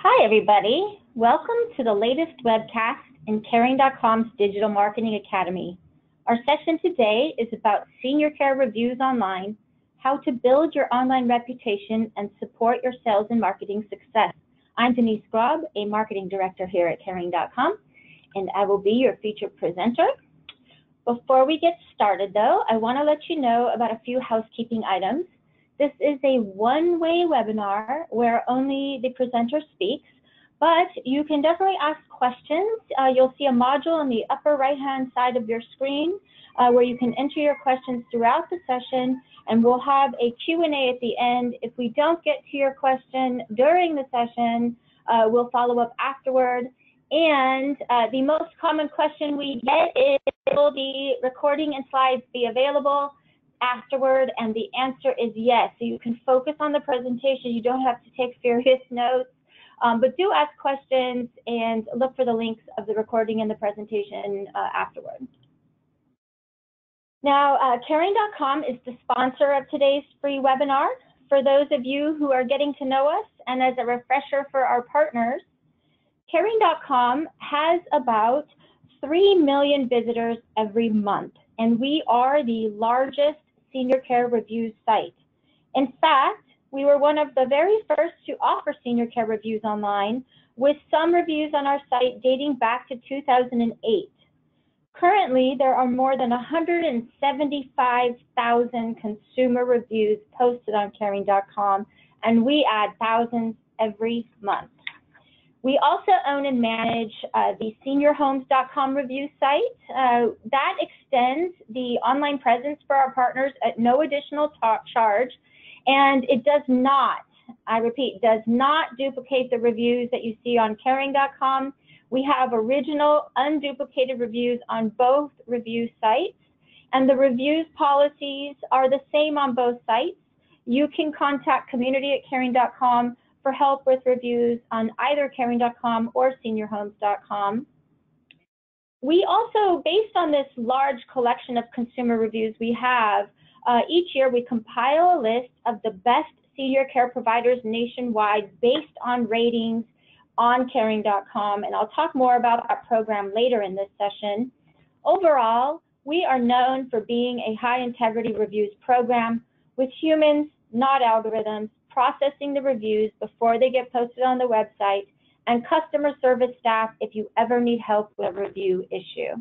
Hi, everybody. Welcome to the latest webcast in Caring.com's Digital Marketing Academy. Our session today is about senior care reviews online, how to build your online reputation and support your sales and marketing success. I'm Denise Grubb, a marketing director here at Caring.com, and I will be your featured presenter. Before we get started, though, I want to let you know about a few housekeeping items. This is a one-way webinar where only the presenter speaks, but you can definitely ask questions. You'll see a module on the upper right-hand side of your screen where you can enter your questions throughout the session, and we'll have a Q&A at the end. If we don't get to your question during the session, we'll follow up afterward. And the most common question we get is, will the recording and slides be available afterward? And the answer is yes. So you can focus on the presentation. You don't have to take serious notes, but do ask questions and look for the links of the recording and the presentation afterward. Now, Caring.com is the sponsor of today's free webinar. For those of you who are getting to know us, and as a refresher for our partners, Caring.com has about 3 million visitors every month, and we are the largest senior care reviews site. In fact, we were one of the very first to offer senior care reviews online, with some reviews on our site dating back to 2008. Currently, there are more than 175,000 consumer reviews posted on Caring.com, and we add thousands every month. We also own and manage the seniorhomes.com review site. That extends the online presence for our partners at no additional charge, and it does not, I repeat, does not duplicate the reviews that you see on Caring.com. We have original, unduplicated reviews on both review sites, and the reviews policies are the same on both sites. You can contact community@caring.com for help with reviews on either Caring.com or seniorhomes.com. We also, based on this large collection of consumer reviews we have, each year we compile a list of the best senior care providers nationwide based on ratings on Caring.com, and I'll talk more about that program later in this session. Overall, we are known for being a high integrity reviews program with humans, not algorithms, processing the reviews before they get posted on the website, and customer service staff if you ever need help with a review issue.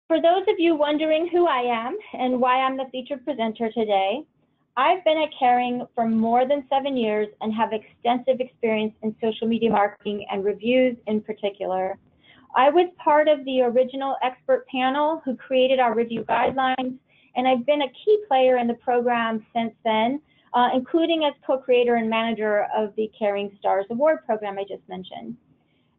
For those of you wondering who I am and why I'm the featured presenter today, I've been at Caring for more than 7 years and have extensive experience in social media marketing and reviews in particular. I was part of the original expert panel who created our review guidelines, and I've been a key player in the program since then, including as co-creator and manager of the Caring Stars Award program I just mentioned.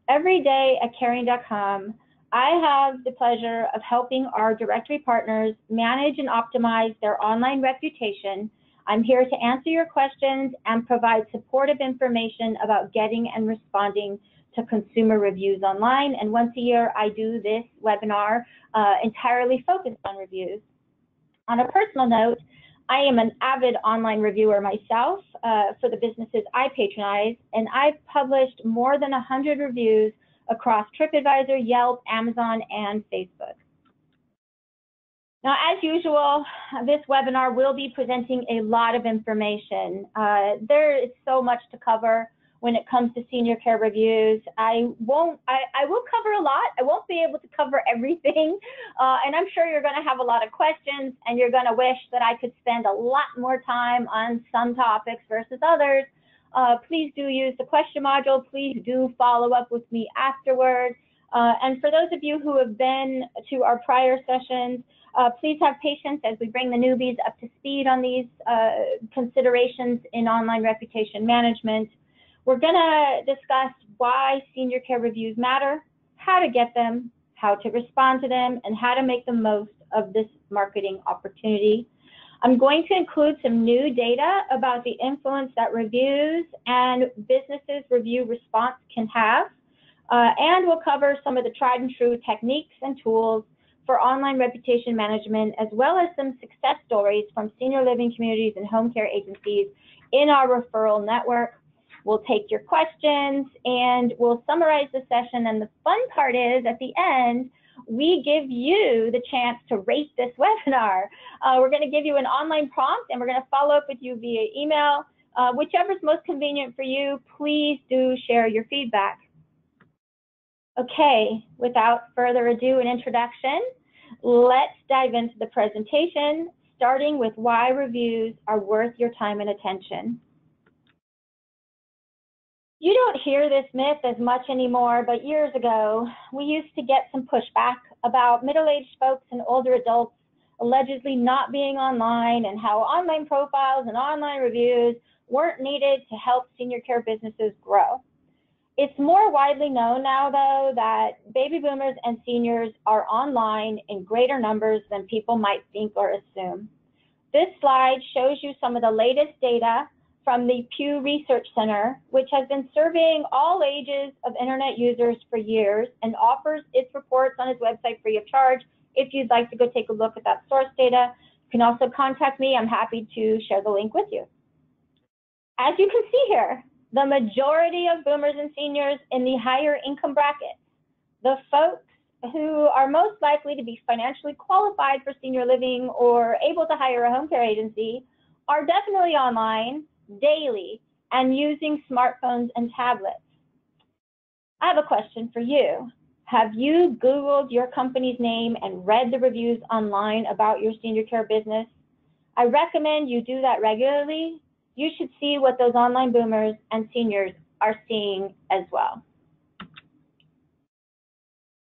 Every day at Caring.com, I have the pleasure of helping our directory partners manage and optimize their online reputation. I'm here to answer your questions and provide supportive information about getting and responding to consumer reviews online. And once a year, I do this webinar entirely focused on reviews. On a personal note, I am an avid online reviewer myself for the businesses I patronize, and I've published more than 100 reviews across TripAdvisor, Yelp, Amazon, and Facebook. Now, as usual, this webinar will be presenting a lot of information. There is so much to cover when it comes to senior care reviews. I will cover a lot. I won't be able to cover everything, and I'm sure you're going to have a lot of questions, and you're going to wish that I could spend a lot more time on some topics versus others. Please do use the question module. Please do follow up with me afterwards. And for those of you who have been to our prior sessions, please have patience as we bring the newbies up to speed on these considerations in online reputation management. We're going to discuss why senior care reviews matter, how to get them, how to respond to them, and how to make the most of this marketing opportunity. I'm going to include some new data about the influence that reviews and businesses' review response can have, and we'll cover some of the tried and true techniques and tools for online reputation management, as well as some success stories from senior living communities and home care agencies in our referral network. We'll take your questions and we'll summarize the session. And the fun part is at the end, we give you the chance to rate this webinar. We're going to give you an online prompt and we're going to follow up with you via email. Whichever is most convenient for you, please do share your feedback. Okay, without further ado, an introduction. Let's dive into the presentation, starting with why reviews are worth your time and attention. You don't hear this myth as much anymore, but years ago, we used to get some pushback about middle-aged folks and older adults allegedly not being online and how online profiles and online reviews weren't needed to help senior care businesses grow. It's more widely known now, though, that baby boomers and seniors are online in greater numbers than people might think or assume. This slide shows you some of the latest data from the Pew Research Center, which has been surveying all ages of internet users for years and offers its reports on its website free of charge. If you'd like to go take a look at that source data, you can also contact me. I'm happy to share the link with you. As you can see here, the majority of boomers and seniors in the higher income brackets, the folks who are most likely to be financially qualified for senior living or able to hire a home care agency, are definitely online daily and using smartphones and tablets. I have a question for you. Have you Googled your company's name and read the reviews online about your senior care business? I recommend you do that regularly. You should see what those online boomers and seniors are seeing as well.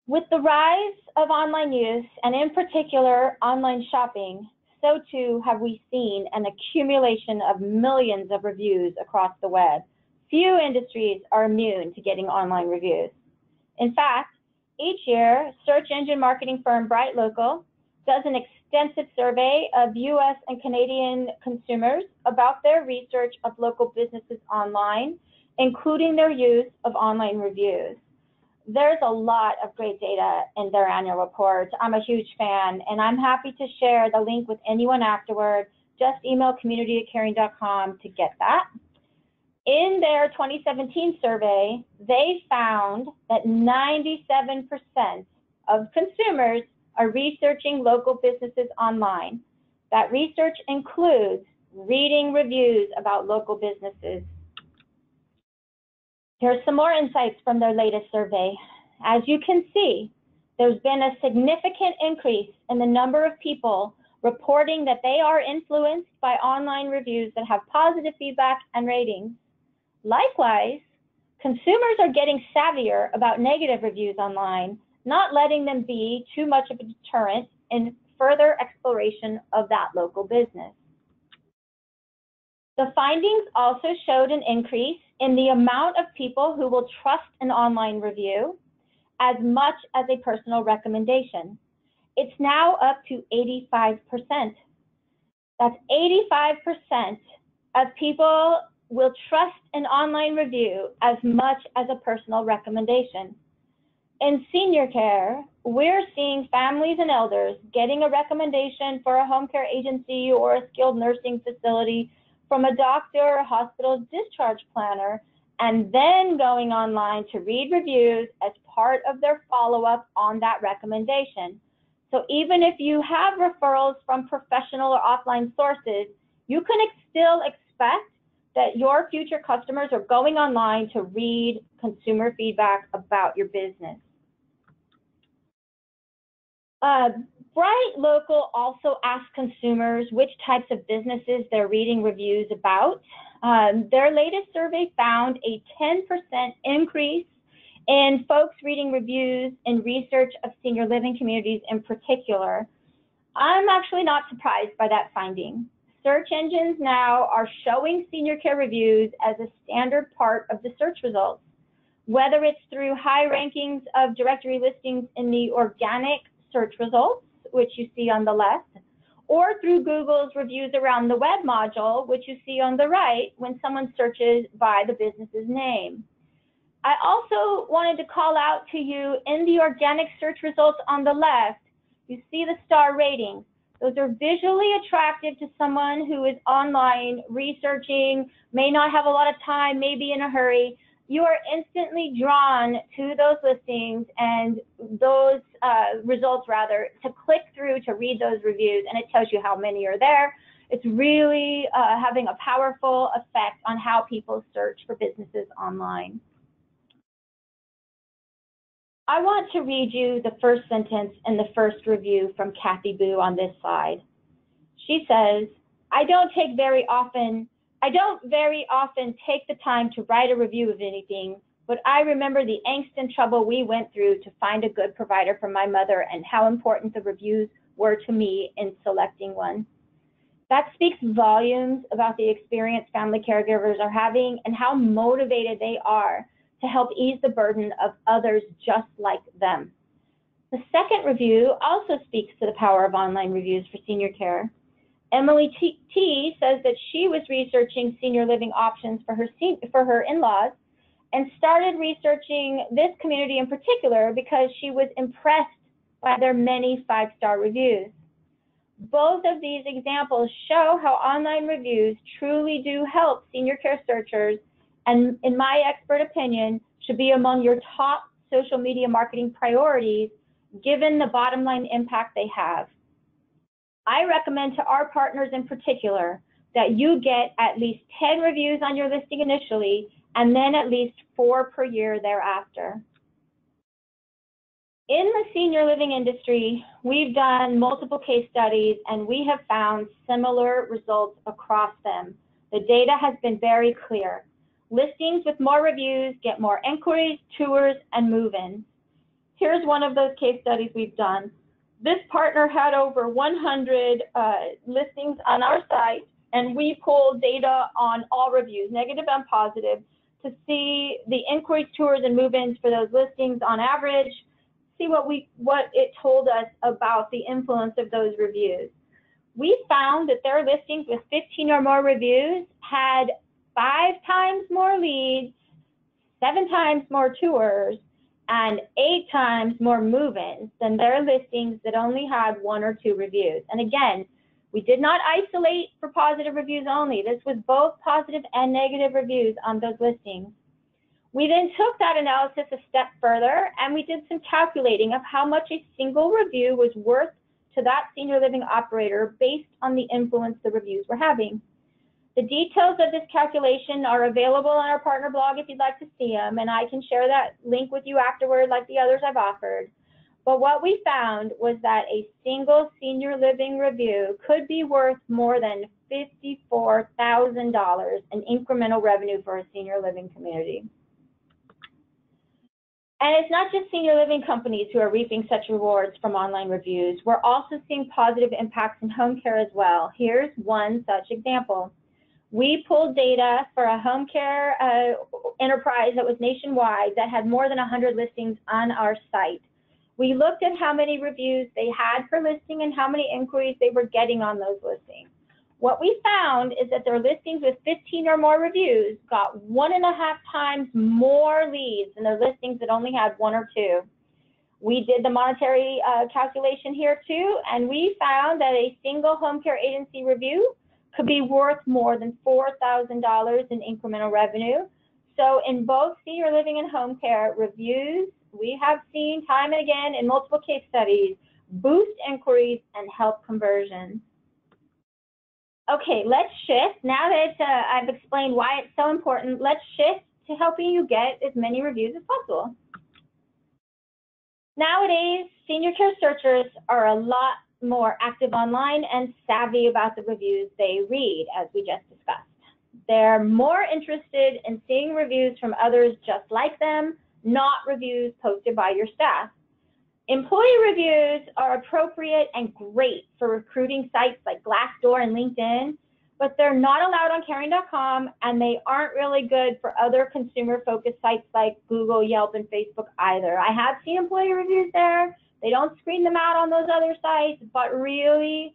With the rise of online use, and in particular online shopping, so too have we seen an accumulation of millions of reviews across the web. Few industries are immune to getting online reviews. In fact, each year, search engine marketing firm BrightLocal does an extensive survey of US and Canadian consumers about their research of local businesses online, including their use of online reviews. There's a lot of great data in their annual report. I'm a huge fan, and I'm happy to share the link with anyone afterward. Just email community@caring.com to get that. In their 2017 survey, they found that 97% of consumers are researching local businesses online. That research includes reading reviews about local businesses. Here's some more insights from their latest survey. As you can see, there's been a significant increase in the number of people reporting that they are influenced by online reviews that have positive feedback and ratings. Likewise, consumers are getting savvier about negative reviews online, not letting them be too much of a deterrent in further exploration of that local business. The findings also showed an increase in the amount of people who will trust an online review as much as a personal recommendation. It's now up to 85%. That's 85% of people will trust an online review as much as a personal recommendation. In senior care, we're seeing families and elders getting a recommendation for a home care agency or a skilled nursing facility from a doctor or hospital discharge planner, and then going online to read reviews as part of their follow-up on that recommendation. So even if you have referrals from professional or offline sources, you can still expect that your future customers are going online to read consumer feedback about your business. BrightLocal also asks consumers which types of businesses they're reading reviews about. Their latest survey found a 10% increase in folks reading reviews in research of senior living communities in particular. I'm actually not surprised by that finding. Search engines now are showing senior care reviews as a standard part of the search results, whether it's through high rankings of directory listings in the organic search results, which you see on the left, or through Google's reviews around the web module, which you see on the right when someone searches by the business's name. I also wanted to call out to you in the organic search results on the left, you see the star ratings. Those are visually attractive to someone who is online researching, may not have a lot of time, may be in a hurry. You are instantly drawn to those listings and those results, rather, to click through to read those reviews, and it tells you how many are there. It's really having a powerful effect on how people search for businesses online. I want to read you the first sentence in the first review from Kathy Boo on this slide. She says, I don't very often take the time to write a review of anything, but I remember the angst and trouble we went through to find a good provider for my mother and how important the reviews were to me in selecting one. That speaks volumes about the experience family caregivers are having and how motivated they are to help ease the burden of others just like them. The second review also speaks to the power of online reviews for senior care. Emily T says that she was researching senior living options for her in-laws and started researching this community in particular because she was impressed by their many 5-star reviews. Both of these examples show how online reviews truly do help senior care searchers, and in my expert opinion, should be among your top social media marketing priorities, given the bottom line impact they have. I recommend to our partners in particular that you get at least 10 reviews on your listing initially, and then at least 4 per year thereafter. In the senior living industry, we've done multiple case studies and we have found similar results across them. The data has been very clear. Listings with more reviews get more inquiries, tours, and move-ins. Here's one of those case studies we've done. This partner had over 100 listings on our site, and we pulled data on all reviews, negative and positive, to see the inquiries, tours, and move-ins for those listings on average, see what it told us about the influence of those reviews. We found that their listings with 15 or more reviews had 5 times more leads, 7 times more tours, and 8 times more move-ins than their listings that only had 1 or 2 reviews. And again, we did not isolate for positive reviews only. This was both positive and negative reviews on those listings. We then took that analysis a step further and we did some calculating of how much a single review was worth to that senior living operator based on the influence the reviews were having. The details of this calculation are available on our partner blog if you'd like to see them, and I can share that link with you afterward like the others I've offered. But what we found was that a single senior living review could be worth more than $54,000 in incremental revenue for a senior living community. And it's not just senior living companies who are reaping such rewards from online reviews. We're also seeing positive impacts in home care as well. Here's one such example. We pulled data for a home care enterprise that was nationwide that had more than 100 listings on our site. We looked at how many reviews they had per listing and how many inquiries they were getting on those listings. What we found is that their listings with 15 or more reviews got 1.5 times more leads than their listings that only had 1 or 2. We did the monetary calculation here too, and we found that a single home care agency review could be worth more than $4,000 in incremental revenue. So in both senior living and home care reviews, we have seen time and again in multiple case studies, boost inquiries and help conversions. Okay, let's shift. Now that I've explained why it's so important, let's shift to helping you get as many reviews as possible. Nowadays, senior care searchers are a lot more active online and savvy about the reviews they read, as we just discussed. They're more interested in seeing reviews from others just like them, not reviews posted by your staff. Employee reviews are appropriate and great for recruiting sites like Glassdoor and LinkedIn, but they're not allowed on Karencom, and they aren't really good for other consumer-focused sites like Google, Yelp, and Facebook either. I have seen employee reviews there. They don't screen them out on those other sites, but really,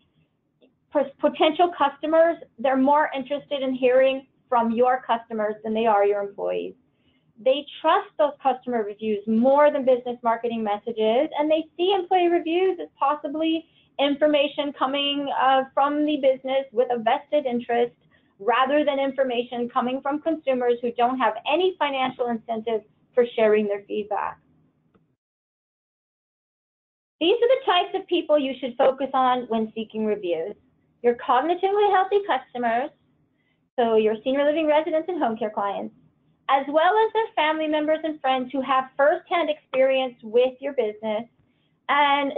for potential customers, they're more interested in hearing from your customers than they are your employees. They trust those customer reviews more than business marketing messages, and they see employee reviews as possibly information coming from the business with a vested interest rather than information coming from consumers who don't have any financial incentive for sharing their feedback. These are the types of people you should focus on when seeking reviews. Your cognitively healthy customers, so your senior living residents and home care clients, as well as their family members and friends who have firsthand experience with your business, and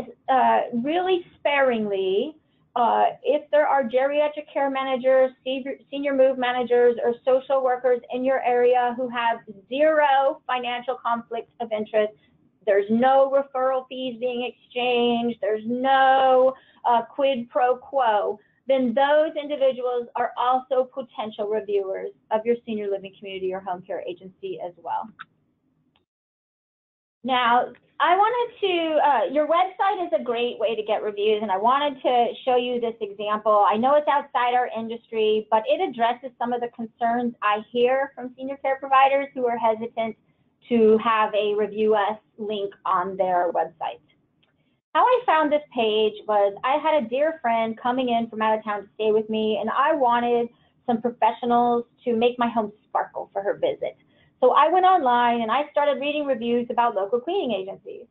really sparingly, if there are geriatric care managers, senior move managers, or social workers in your area who have zero financial conflict of interest, there's no referral fees being exchanged, there's no quid pro quo, then those individuals are also potential reviewers of your senior living community or home care agency as well. Now, I wanted to, your website is a great way to get reviews, and I wanted to show you this example. I know it's outside our industry, but it addresses some of the concerns I hear from senior care providers who are hesitant to have a Review Us link on their website. How I found this page was I had a dear friend coming in from out of town to stay with me, and I wanted some professionals to make my home sparkle for her visit. So I went online and I started reading reviews about local cleaning agencies.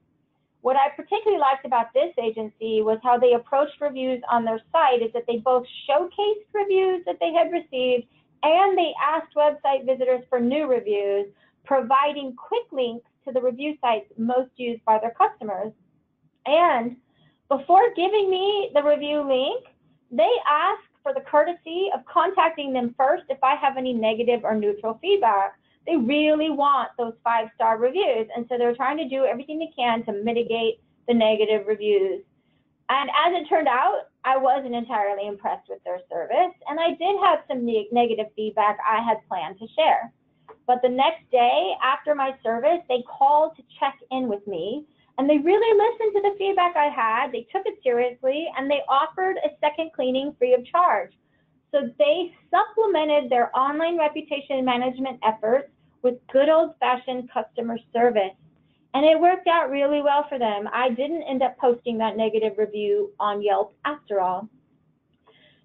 What I particularly liked about this agency was how they approached reviews on their site is that they both showcased reviews that they had received and they asked website visitors for new reviews, providing quick links to the review sites most used by their customers. And before giving me the review link, they ask for the courtesy of contacting them first if I have any negative or neutral feedback. They really want those 5-star reviews, and so they're trying to do everything they can to mitigate the negative reviews. And as it turned out, I wasn't entirely impressed with their service, and I did have some negative feedback I had planned to share. But the next day after my service, they called to check in with me, and they really listened to the feedback I had. They took it seriously, and they offered a second cleaning free of charge. So they supplemented their online reputation management efforts with good old-fashioned customer service. And it worked out really well for them. I didn't end up posting that negative review on Yelp after all.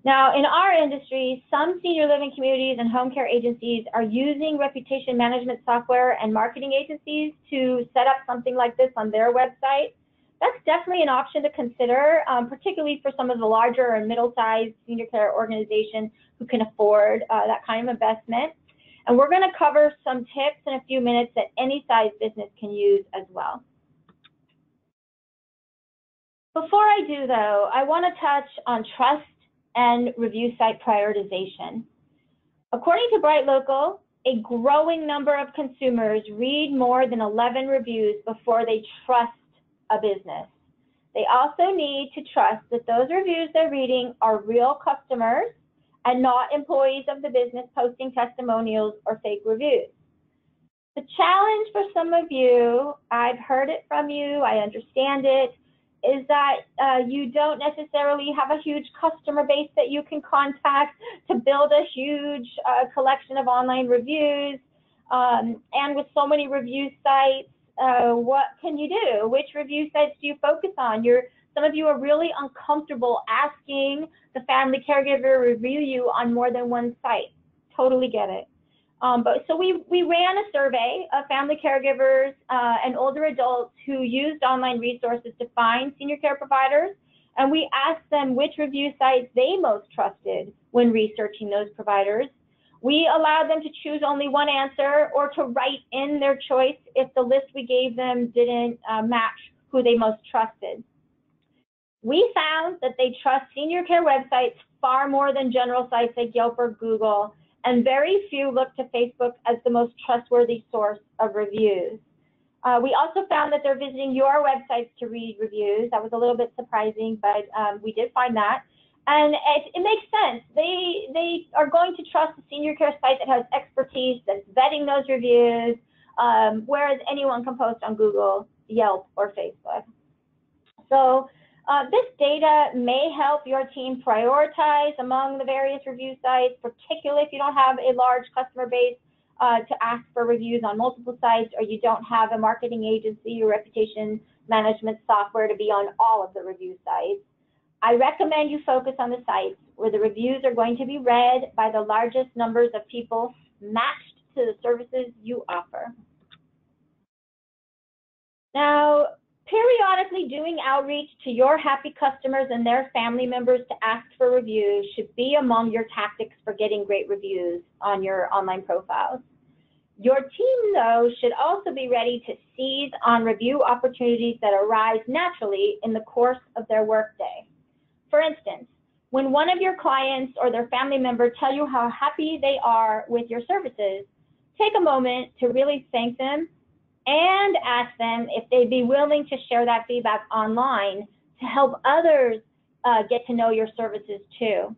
Now, in our industry, some senior living communities and home care agencies are using reputation management software and marketing agencies to set up something like this on their website. That's definitely an option to consider, particularly for some of the larger and middle-sized senior care organizations who can afford that kind of investment. And we're going to cover some tips in a few minutes that any size business can use as well. Before I do, though, I want to touch on trust and review site prioritization. According to Bright Local, a growing number of consumers read more than 11 reviews before they trust a business. They also need to trust that those reviews they're reading are real customers and not employees of the business posting testimonials or fake reviews. The challenge for some of you, I've heard it from you, I understand it, is that you don't necessarily have a huge customer base that you can contact to build a huge collection of online reviews. And with so many review sites, what can you do? Which review sites do you focus on? Some of you are really uncomfortable asking the family caregiver to review you on more than one site. Totally get it. So we ran a survey of family caregivers and older adults who used online resources to find senior care providers, and we asked them which review sites they most trusted when researching those providers. We allowed them to choose only one answer or to write in their choice if the list we gave them didn't match who they most trusted. We found that they trust senior care websites far more than general sites like Yelp or Google, and very few look to Facebook as the most trustworthy source of reviews. We also found that they're visiting your websites to read reviews. That was a little bit surprising, but we did find that. And it makes sense. They are going to trust a senior care site that has expertise, that's vetting those reviews, whereas anyone can post on Google, Yelp, or Facebook. So this data may help your team prioritize among the various review sites, particularly if you don't have a large customer base to ask for reviews on multiple sites, or you don't have a marketing agency or reputation management software to be on all of the review sites. I recommend you focus on the sites where the reviews are going to be read by the largest numbers of people matched to the services you offer. Now, periodically doing outreach to your happy customers and their family members to ask for reviews should be among your tactics for getting great reviews on your online profiles. Your team, though, should also be ready to seize on review opportunities that arise naturally in the course of their workday. For instance, when one of your clients or their family member tell you how happy they are with your services, take a moment to really thank them and ask them if they'd be willing to share that feedback online to help others get to know your services too.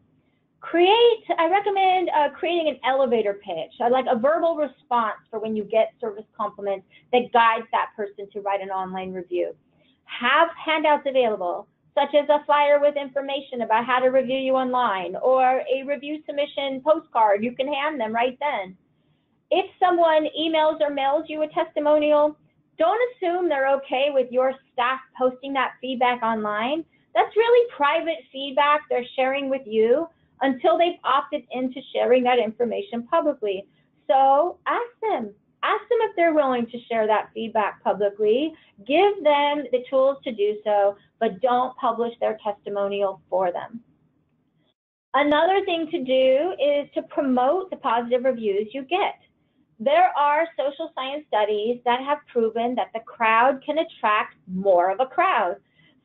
I recommend creating an elevator pitch, like a verbal response for when you get service compliments that guides that person to write an online review. Have handouts available, such as a flyer with information about how to review you online, or a review submission postcard you can hand them right then. If someone emails or mails you a testimonial, don't assume they're okay with your staff posting that feedback online. That's really private feedback they're sharing with you until they've opted into sharing that information publicly. So ask them if they're willing to share that feedback publicly. Give them the tools to do so, but don't publish their testimonial for them. Another thing to do is to promote the positive reviews you get. There are social science studies that have proven that the crowd can attract more of a crowd.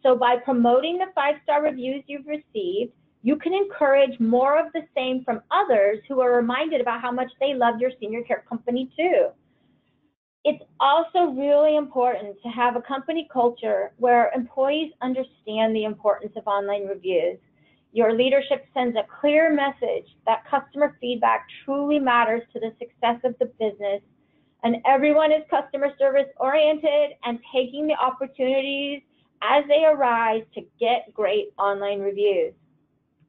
So by promoting the 5-star reviews you've received, you can encourage more of the same from others who are reminded about how much they love your senior care company too. It's also really important to have a company culture where employees understand the importance of online reviews. Your leadership sends a clear message that customer feedback truly matters to the success of the business, and everyone is customer service oriented and taking the opportunities as they arise to get great online reviews.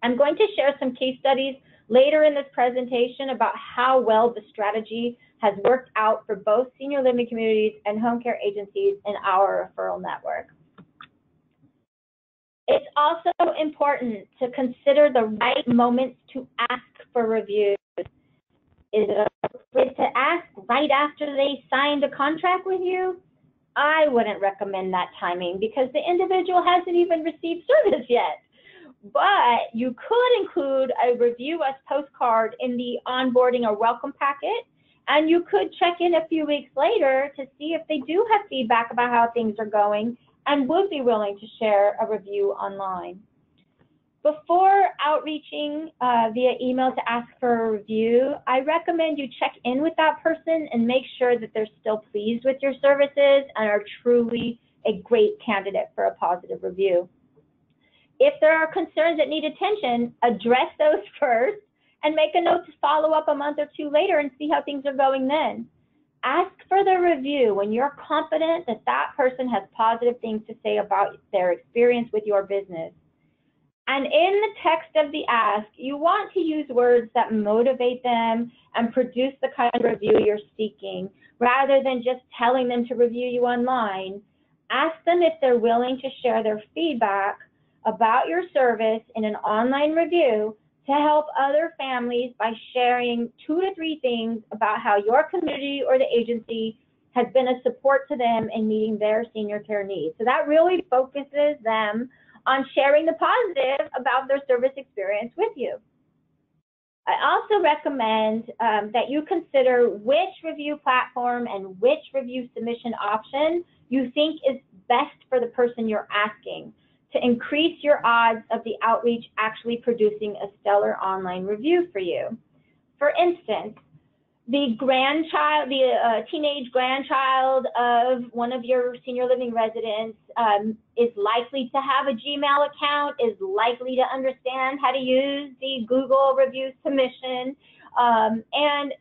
I'm going to share some case studies later in this presentation about how well the strategy has worked out for both senior living communities and home care agencies in our referral network. It's also important to consider the right moments to ask for reviews. Is it appropriate to ask right after they signed a contract with you? I wouldn't recommend that timing because the individual hasn't even received service yet. But you could include a review us postcard in the onboarding or welcome packet, and you could check in a few weeks later to see if they do have feedback about how things are going and would be willing to share a review online. Before outreaching via email to ask for a review, I recommend you check in with that person and make sure that they're still pleased with your services and are truly a great candidate for a positive review. If there are concerns that need attention, address those first and make a note to follow up a month or two later and see how things are going then. Ask for the review when you're confident that that person has positive things to say about their experience with your business. And in the text of the ask, you want to use words that motivate them and produce the kind of review you're seeking, rather than just telling them to review you online. Ask them if they're willing to share their feedback about your service in an online review to help other families by sharing 2 to 3 things about how your community or the agency has been a support to them in meeting their senior care needs. So that really focuses them on sharing the positive about their service experience with you. I also recommend that you consider which review platform and which review submission option you think is best for the person you're asking to increase your odds of the outreach actually producing a stellar online review for you. For instance, the teenage grandchild of one of your senior living residents is likely to have a Gmail account, is likely to understand how to use the Google review submission, and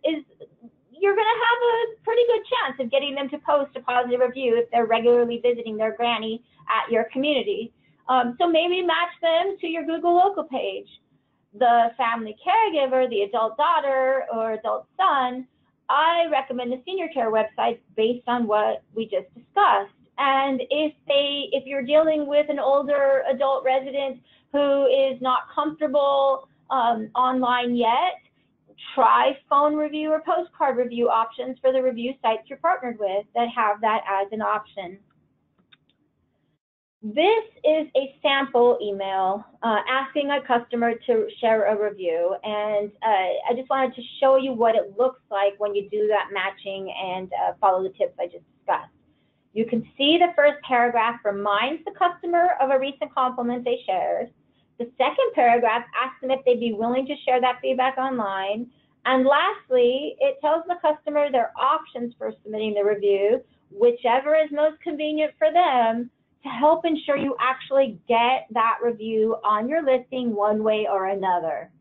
you're going to have a pretty good chance of getting them to post a positive review if they're regularly visiting their granny at your community. So maybe match them to your Google local page. The family caregiver, the adult daughter or adult son, I recommend the senior care website based on what we just discussed. And if you're dealing with an older adult resident who is not comfortable online yet, try phone review or postcard review options for the review sites you're partnered with that have that as an option. This is a sample email asking a customer to share a review, and I just wanted to show you what it looks like when you do that matching and follow the tips I just discussed. You can see the first paragraph reminds the customer of a recent compliment they shared. The second paragraph asks them if they'd be willing to share that feedback online. And lastly, it tells the customer their options for submitting the review, whichever is most convenient for them, to help ensure you actually get that review on your listing one way or another.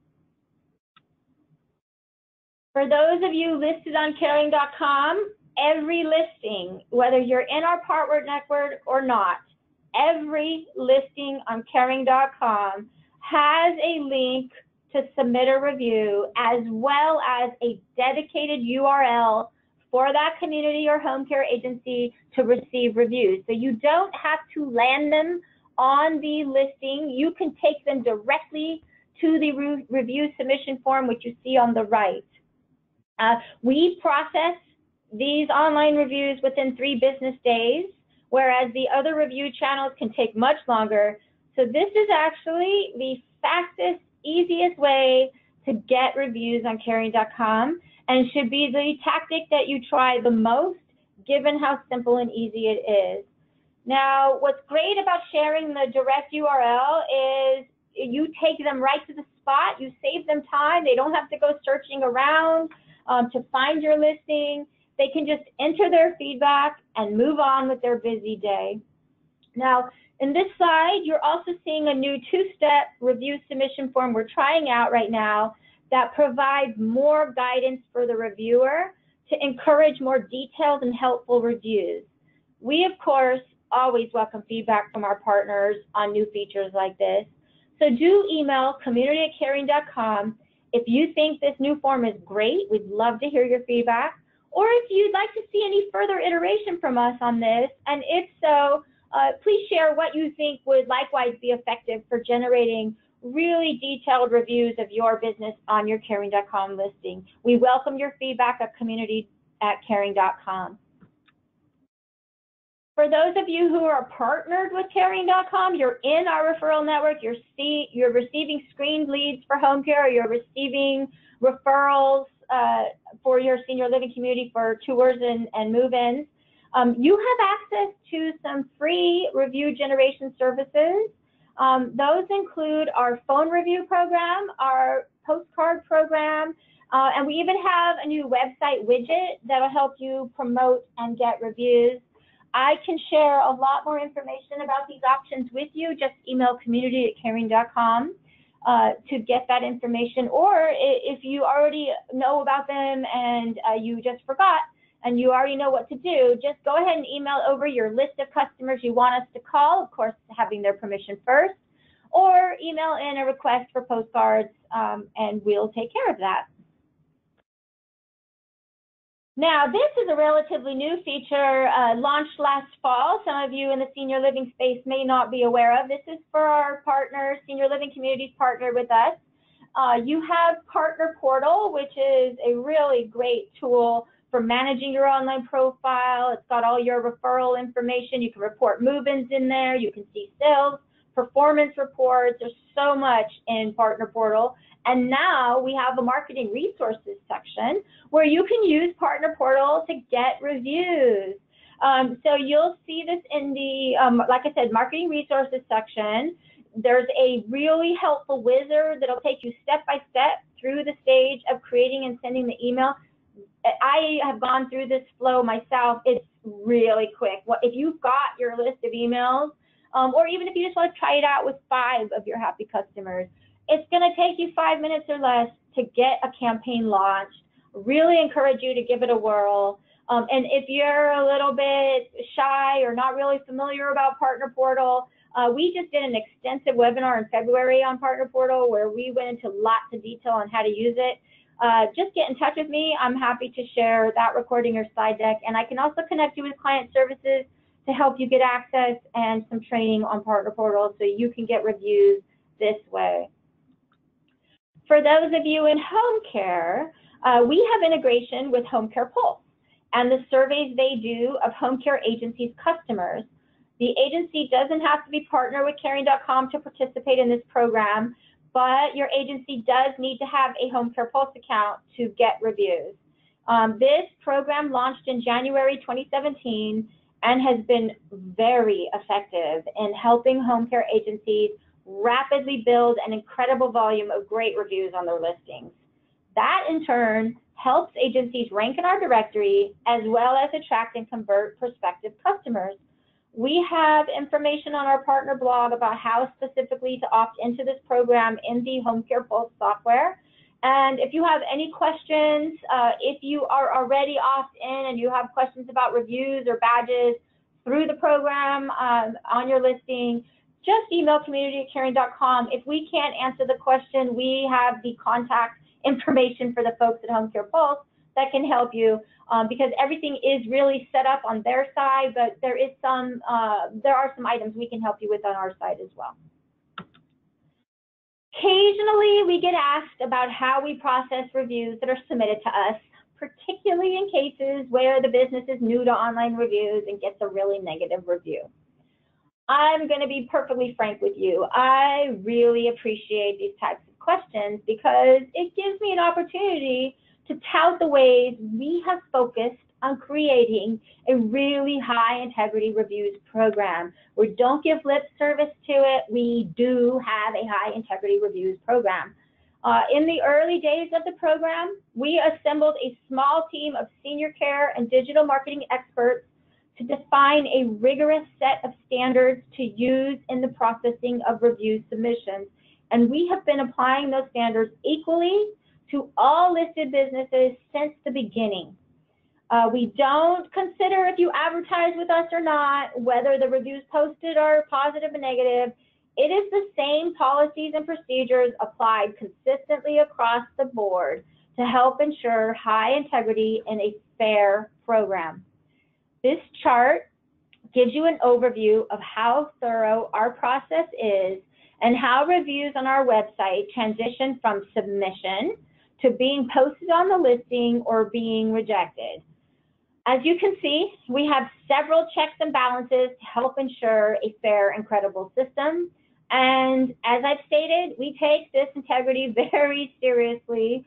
For those of you listed on Caring.com, every listing, whether you're in our partner network or not, every listing on Caring.com has a link to submit a review, as well as a dedicated URL for that community or home care agency to receive reviews. So you don't have to land them on the listing. You can take them directly to the review submission form, which you see on the right. We process these online reviews within 3 business days, whereas the other review channels can take much longer. So this is actually the fastest, easiest way to get reviews on Caring.com, and should be the tactic that you try the most, given how simple and easy it is. Now, what's great about sharing the direct URL is you take them right to the spot. You save them time. They don't have to go searching around to find your listing. They can just enter their feedback and move on with their busy day. Now, in this slide, you're also seeing a new 2-step review submission form we're trying out right now that provides more guidance for the reviewer to encourage more detailed and helpful reviews. We, of course, always welcome feedback from our partners on new features like this. So do email community@caring.com if you think this new form is great. We'd love to hear your feedback. Or if you'd like to see any further iteration from us on this, and if so, please share what you think would likewise be effective for generating really detailed reviews of your business on your Caring.com listing. We welcome your feedback at community@caring.com. For those of you who are partnered with Caring.com, you're in our referral network, you're receiving screened leads for home care, or you're receiving referrals for your senior living community for tours and move-ins. You have access to some free review generation services. Those include our phone review program, our postcard program, and we even have a new website widget that'll help you promote and get reviews. I can share a lot more information about these options with you. Just email community@caring.com to get that information. Or if you already know about them and you just forgot and you already know what to do, just go ahead and email over your list of customers you want us to call, of course, having their permission first, or email in a request for postcards, and we'll take care of that. Now, this is a relatively new feature launched last fall. Some of you in the senior living space may not be aware of. This is for our partners, senior living communities partnered with us. You have Partner Portal, which is a really great tool for managing your online profile. It's got all your referral information. You can report move-ins in there. You can see sales, performance reports. There's so much in Partner Portal. And now we have a marketing resources section where you can use Partner Portal to get reviews. So you'll see this in the, like I said, marketing resources section. There's a really helpful wizard that'll take you step by step through the stage of creating and sending the email. I have gone through this flow myself. It's really quick. If you've got your list of emails, or even if you just want to try it out with 5 of your happy customers, it's going to take you 5 minutes or less to get a campaign launched. Really encourage you to give it a whirl. And if you're a little bit shy or not really familiar about Partner Portal, we just did an extensive webinar in February on Partner Portal where we went into lots of detail on how to use it. Just get in touch with me. I'm happy to share that recording or slide deck. And I can also connect you with client services to help you get access and some training on Partner Portal so you can get reviews this way. For those of you in home care, we have integration with Home Care Pulse and the surveys they do of home care agencies' customers. The agency doesn't have to be partnered with Caring.com to participate in this program, but your agency does need to have a Home Care Pulse account to get reviews. This program launched in January 2017 and has been very effective in helping home care agencies rapidly build an incredible volume of great reviews on their listings. That in turn helps agencies rank in our directory as well as attract and convert prospective customers. We have information on our partner blog about how specifically to opt into this program in the Home Care Pulse software. And if you have any questions, if you are already opt-in and you have questions about reviews or badges through the program on your listing, just email community@caring.com. If we can't answer the question, we have the contact information for the folks at Home Care Pulse that can help you, because everything is really set up on their side, but there are some items we can help you with on our side as well. Occasionally, we get asked about how we process reviews that are submitted to us, particularly in cases where the business is new to online reviews and gets a really negative review. I'm going to be perfectly frank with you. I really appreciate these types of questions because it gives me an opportunity to tout the ways we have focused on creating a really high integrity reviews program. We don't give lip service to it. We do have a high integrity reviews program. In the early days of the program, we assembled a small team of senior care and digital marketing experts to define a rigorous set of standards to use in the processing of review submissions. And we have been applying those standards equally to all listed businesses since the beginning. We don't consider if you advertise with us or not, whether the reviews posted are positive or negative. It is the same policies and procedures applied consistently across the board to help ensure high integrity in a fair program. This chart gives you an overview of how thorough our process is and how reviews on our website transition from submission to being posted on the listing or being rejected. As you can see, we have several checks and balances to help ensure a fair and credible system. And as I've stated, we take this integrity very seriously.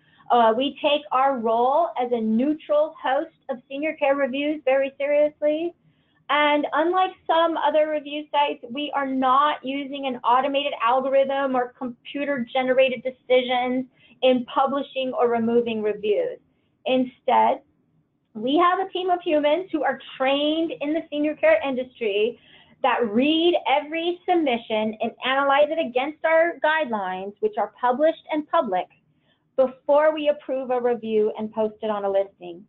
We take our role as a neutral host of senior care reviews very seriously. And unlike some other review sites, we are not using an automated algorithm or computer-generated decisions in publishing or removing reviews. Instead, we have a team of humans who are trained in the senior care industry that read every submission and analyze it against our guidelines, which are published and public, before we approve a review and post it on a listing.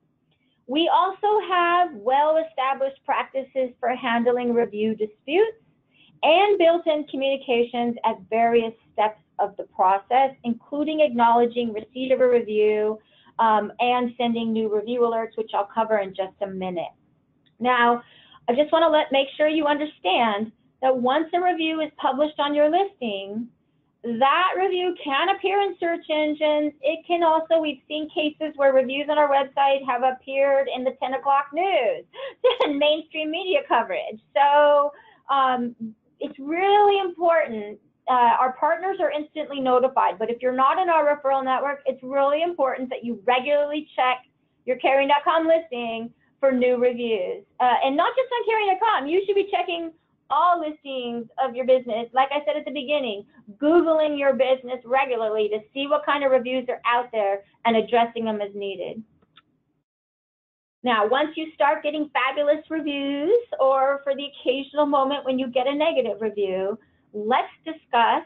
We also have well-established practices for handling review disputes and built-in communications at various steps of the process, including acknowledging receipt of a review and sending new review alerts, which I'll cover in just a minute. Now, I just want to make sure you understand that once a review is published on your listing, that review can appear in search engines. It can also, we've seen cases where reviews on our website have appeared in the 10 o'clock news and mainstream media coverage. So it's really important. Our partners are instantly notified, but if you're not in our referral network, it's really important that you regularly check your Caring.com listing for new reviews. And not just on Caring.com, you should be checking all listings of your business. Like I said at the beginning, Googling your business regularly to see what kind of reviews are out there and addressing them as needed. Now, once you start getting fabulous reviews, or for the occasional moment when you get a negative review, let's discuss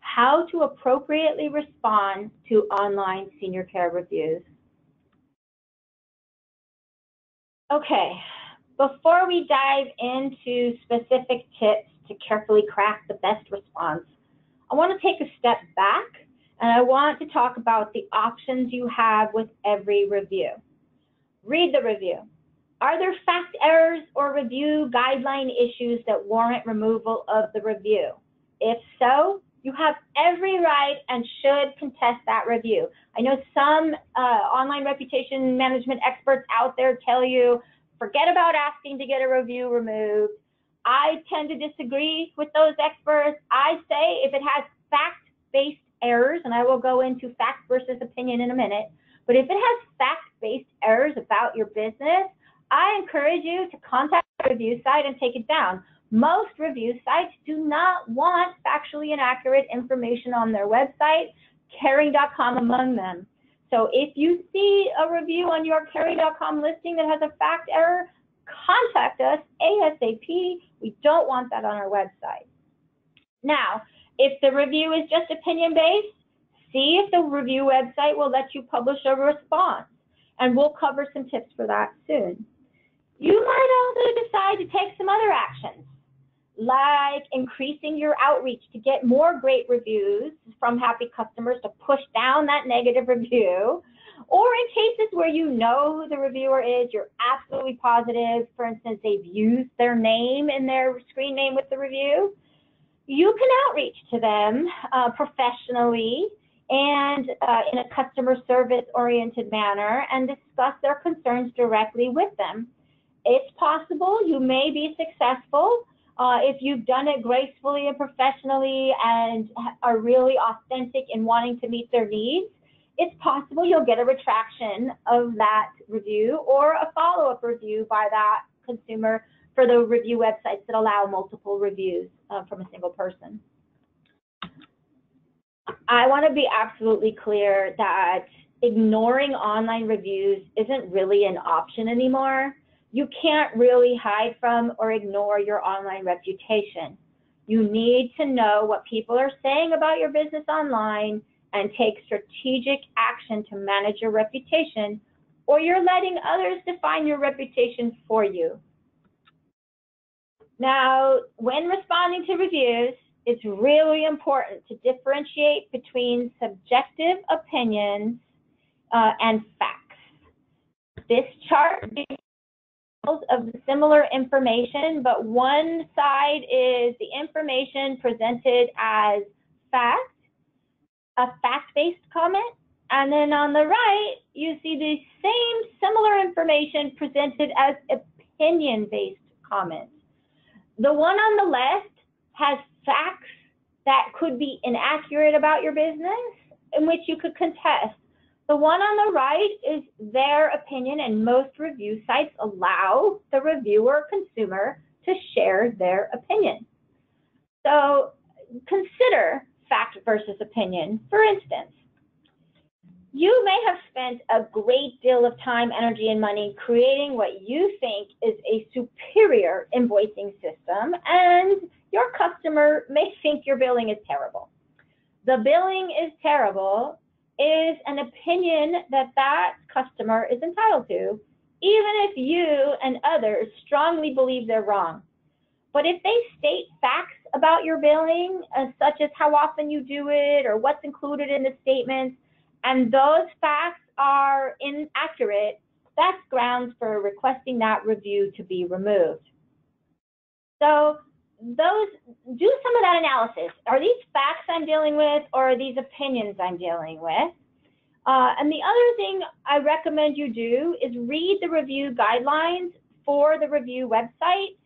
how to appropriately respond to online senior care reviews. Okay, before we dive into specific tips to carefully craft the best response, I want to take a step back and I want to talk about the options you have with every review. Read the review, Are there fact errors or review guideline issues that warrant removal of the review? If so, you have every right and should contest that review. I know some online reputation management experts out there tell you, forget about asking to get a review removed. I tend to disagree with those experts. I say if it has fact-based errors, and I will go into fact versus opinion in a minute, but if it has fact-based errors about your business, I encourage you to contact the review site and take it down. Most review sites do not want factually inaccurate information on their website, Karencom among them. So if you see a review on your Karencom listing that has a fact error, contact us ASAP. We don't want that on our website. Now, if the review is just opinion-based, see if the review website will let you publish a response, and we'll cover some tips for that soon. You might also decide to take some other actions, like increasing your outreach to get more great reviews from happy customers to push down that negative review, or in cases where you know who the reviewer is, you're absolutely positive, for instance, they've used their name in their screen name with the review, you can outreach to them professionally and in a customer service oriented manner and discuss their concerns directly with them. It's possible you may be successful if you've done it gracefully and professionally and are really authentic in wanting to meet their needs. It's possible you'll get a retraction of that review or a follow-up review by that consumer for the review websites that allow multiple reviews from a single person. I want to be absolutely clear that ignoring online reviews isn't really an option anymore. You can't really hide from or ignore your online reputation. You need to know what people are saying about your business online and take strategic action to manage your reputation, or you're letting others define your reputation for you. Now, when responding to reviews, it's really important to differentiate between subjective opinions and facts. This chart of similar information, but one side is the information presented as fact, a fact-based comment, and then on the right, you see the same similar information presented as opinion-based comments. The one on the left has facts that could be inaccurate about your business, in which you could contest. The one on the right is their opinion, and most review sites allow the reviewer consumer to share their opinion. So consider fact versus opinion. For instance, you may have spent a great deal of time, energy, and money creating what you think is a superior invoicing system, and your customer may think your billing is terrible. The billing is terrible is an opinion that that customer is entitled to, even if you and others strongly believe they're wrong. But if they state facts about your billing, such as how often you do it or what's included in the statements, and those facts are inaccurate, that's grounds for requesting that review to be removed. So do some of that analysis. Are these facts I'm dealing with, or are these opinions I'm dealing with? And the other thing I recommend you do is read the review guidelines for the review website.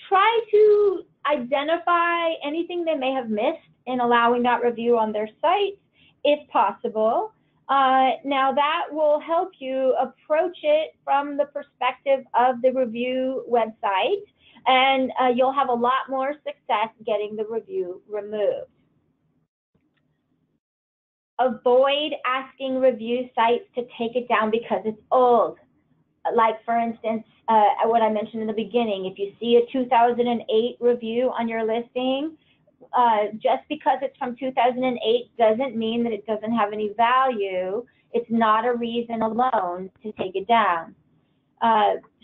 Try to identify anything they may have missed in allowing that review on their site, if possible. Now that will help you approach it from the perspective of the review website, and you'll have a lot more success getting the review removed. Avoid asking review sites to take it down because it's old. Like, for instance, what I mentioned in the beginning, if you see a 2008 review on your listing, just because it's from 2008 doesn't mean that it doesn't have any value. It's not a reason alone to take it down.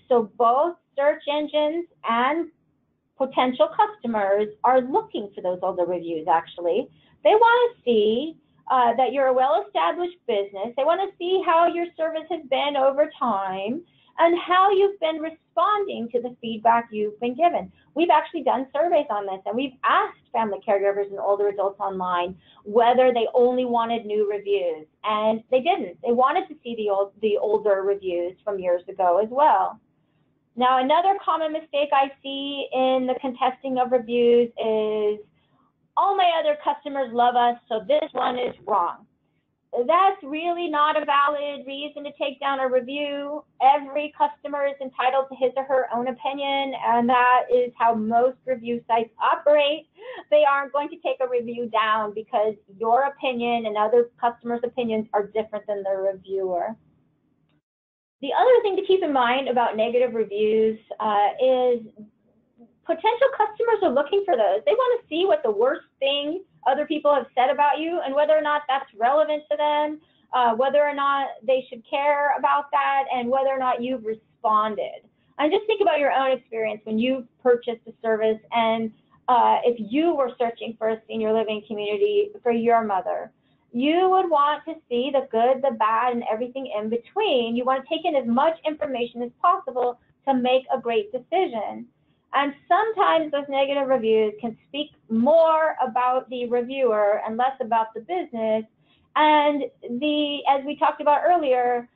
So both search engines and potential customers are looking for those older reviews, actually. They want to see that you're a well-established business. They want to see how your service has been over time. and how you've been responding to the feedback you've been given. We've actually done surveys on this, and we've asked family caregivers and older adults online whether they only wanted new reviews, and they didn't. They wanted to see the older reviews from years ago as well. Now, another common mistake I see in the contesting of reviews is, all my other customers love us, so this one is wrong. That's really not a valid reason to take down a review. Every customer is entitled to his or her own opinion, and that is how most review sites operate. They aren't going to take a review down because your opinion and other customers' opinions are different than the reviewer. The other thing to keep in mind about negative reviews is potential customers are looking for those. They want to see what the worst thing other people have said about you and whether or not that's relevant to them, whether or not they should care about that, and whether or not you've responded. And just think about your own experience when you purchased a service, and if you were searching for a senior living community for your mother. You would want to see the good, the bad, and everything in between. You want to take in as much information as possible to make a great decision. And sometimes those negative reviews can speak more about the reviewer and less about the business. And as we talked about earlier,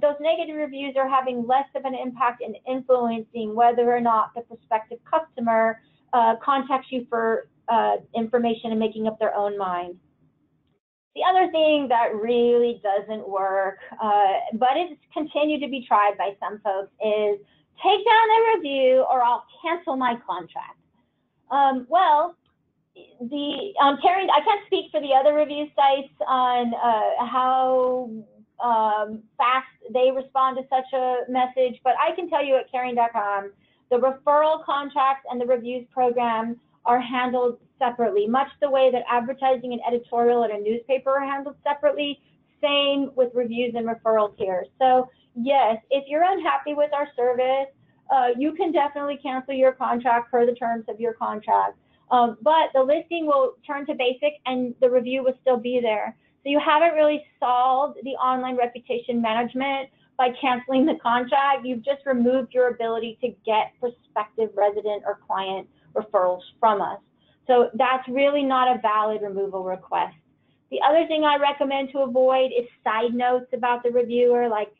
those negative reviews are having less of an impact in influencing whether or not the prospective customer contacts you for information and making up their own mind. The other thing that really doesn't work, but it's continued to be tried by some folks, is take down the review or I'll cancel my contract. Well, Karen, I can't speak for the other review sites on how fast they respond to such a message, but I can tell you at Karencom, the referral contracts and the reviews program are handled separately, much the way that advertising and editorial at a newspaper are handled separately. Same with reviews and referrals here. So yes, if you're unhappy with our service, you can definitely cancel your contract per the terms of your contract. But the listing will turn to basic and the review will still be there. So you haven't really solved the online reputation management by canceling the contract. You've just removed your ability to get prospective resident or client referrals from us. So that's really not a valid removal request. The other thing I recommend to avoid is side notes about the reviewer, like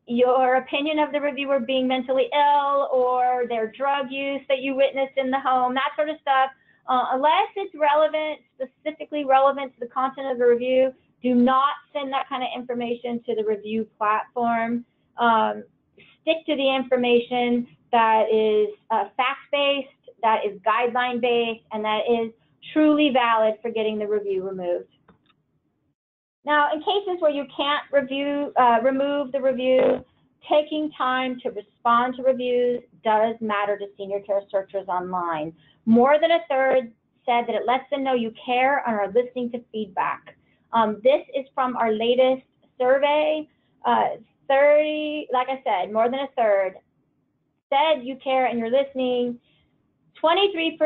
your opinion of the reviewer being mentally ill or their drug use that you witnessed in the home, that sort of stuff. Unless it's relevant, specifically relevant to the content of the review, do not send that kind of information to the review platform. Stick to the information that is fact-based, that is guideline-based, and that is truly valid for getting the review removed. Now, in cases where you can't remove the review, taking time to respond to reviews does matter to senior care searchers online. More than a third said that it lets them know you care and are listening to feedback. This is from our latest survey. 30, like I said, more than a third said you care and you're listening. 23%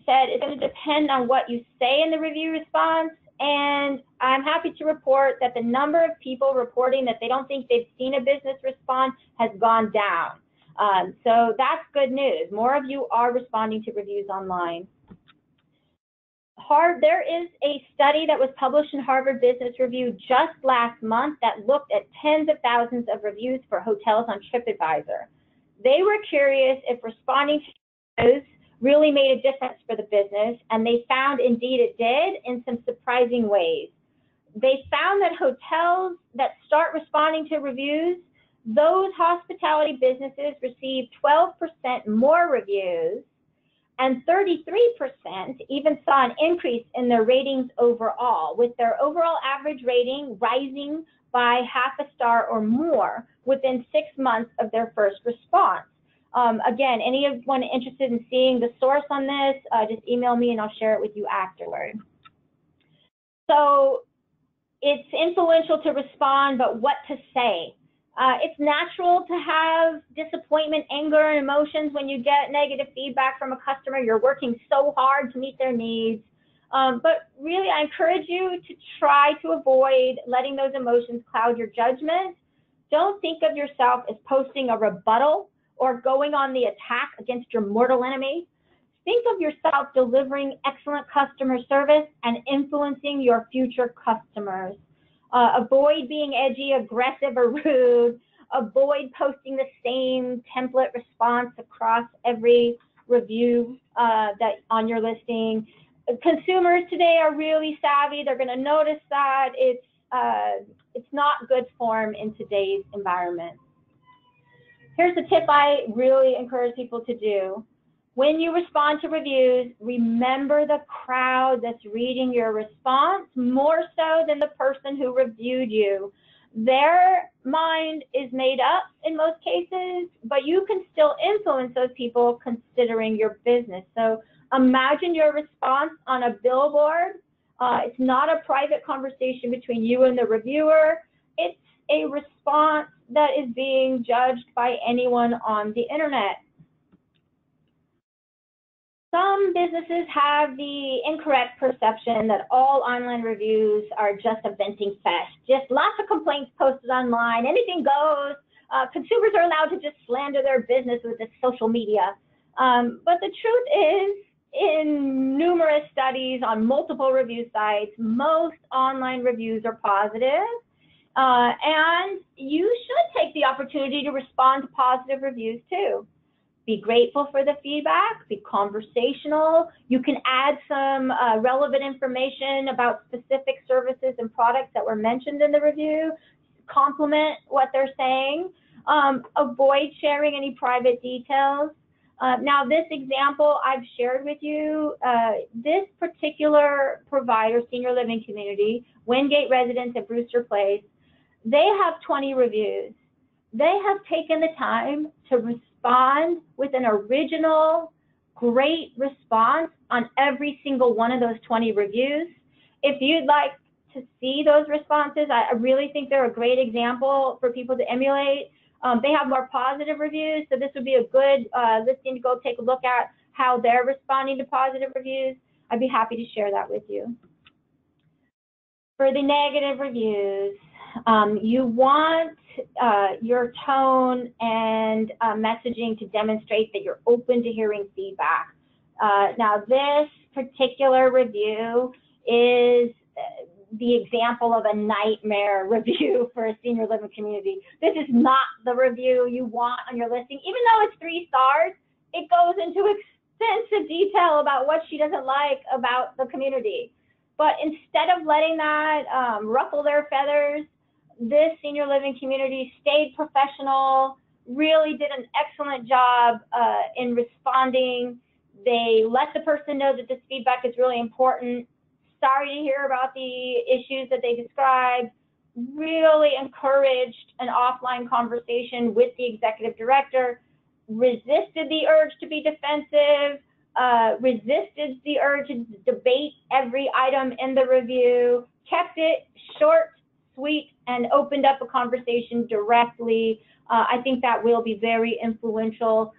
said it's going to depend on what you say in the review response, and I'm happy to report that the number of people reporting that they don't think they've seen a business respond has gone down. So that's good news. More of you are responding to reviews online. There is a study that was published in Harvard Business Review just last month that looked at tens of thousands of reviews for hotels on TripAdvisor. They were curious if responding to reviews really made a difference for the business, and they found indeed it did in some surprising ways. They found that hotels that start responding to reviews, those hospitality businesses receive 12% more reviews, and 33% even saw an increase in their ratings overall, with their overall average rating rising by half a star or more within 6 months of their first response. Again, anyone interested in seeing the source on this, just email me and I'll share it with you afterward. So it's influential to respond, but what to say? It's natural to have disappointment, anger, and emotions when you get negative feedback from a customer. You're working so hard to meet their needs. But really, I encourage you to try to avoid letting those emotions cloud your judgment. Don't think of yourself as posting a rebuttal or going on the attack against your mortal enemy. Think of yourself delivering excellent customer service and influencing your future customers. Avoid being edgy, aggressive, or rude. Avoid posting the same template response across every review that on your listing. Consumers today are really savvy. They're going to notice that it's not good form in today's environment. Here's a tip I really encourage people to do. When you respond to reviews, remember the crowd that's reading your response more so than the person who reviewed you. Their mind is made up in most cases, but you can still influence those people considering your business. So imagine your response on a billboard. It's not a private conversation between you and the reviewer. It's a response that is being judged by anyone on the internet. Some businesses have the incorrect perception that all online reviews are just a venting fest. Just lots of complaints posted online, anything goes. Consumers are allowed to just slander their business with this social media. But the truth is, in numerous studies on multiple review sites, most online reviews are positive. And you should take the opportunity to respond to positive reviews too. Be grateful for the feedback, be conversational. You can add some relevant information about specific services and products that were mentioned in the review, compliment what they're saying. Avoid sharing any private details. Now, this example I've shared with you, this particular provider, senior living community, Wingate Residence at Brewster Place, they have 20 reviews. They have taken the time to respond with an original, great response on every single one of those 20 reviews. If you'd like to see those responses, I really think they're a great example for people to emulate. They have more positive reviews, so this would be a good listing to go take a look at how they're responding to positive reviews. I'd be happy to share that with you. For the negative reviews, you want your tone and messaging to demonstrate that you're open to hearing feedback. Now, this particular review is the example of a nightmare review for a senior living community. This is not the review you want on your listing. Even though it's 3 stars, it goes into extensive detail about what she doesn't like about the community. But instead of letting that ruffle their feathers, this senior living community stayed professional, really did an excellent job in responding. They let the person know that this feedback is really important. Sorry to hear about the issues that they described. Really encouraged an offline conversation with the executive director, resisted the urge to be defensive, resisted the urge to debate every item in the review, kept it short, sweet, and opened up a conversation directly. I think that will be very influential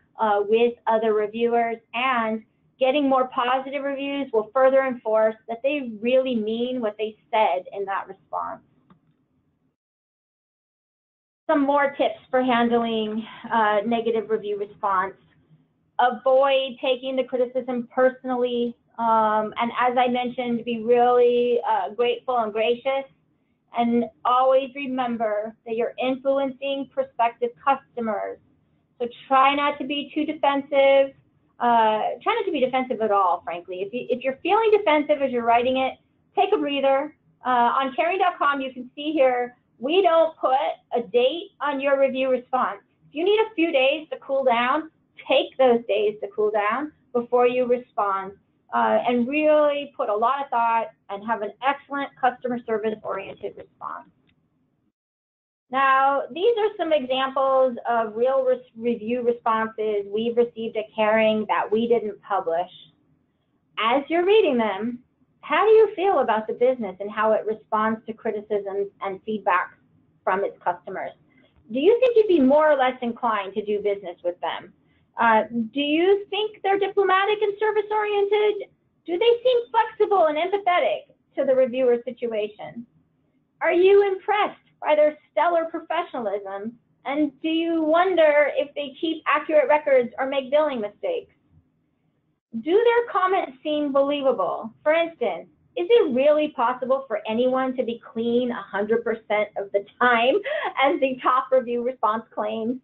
with other reviewers, and getting more positive reviews will further enforce that they really mean what they said in that response. Some more tips for handling negative review response. Avoid taking the criticism personally, and as I mentioned, be really grateful and gracious. And always remember that you're influencing prospective customers. So try not to be too defensive. Try not to be defensive at all, frankly. If you're feeling defensive as you're writing it, take a breather. On Karencom, you can see here, we don't put a date on your review response. If you need a few days to cool down, take those days to cool down before you respond. And really put a lot of thought and have an excellent customer service-oriented response. Now, these are some examples of real review responses we've received at Caring that we didn't publish. As you're reading them, how do you feel about the business and how it responds to criticisms and feedback from its customers? Do you think you'd be more or less inclined to do business with them? Do you think they're diplomatic and service-oriented? Do they seem flexible and empathetic to the reviewer's situation? Are you impressed by their stellar professionalism? And do you wonder if they keep accurate records or make billing mistakes? Do their comments seem believable? For instance, is it really possible for anyone to be clean 100% of the time, as the top review response claims?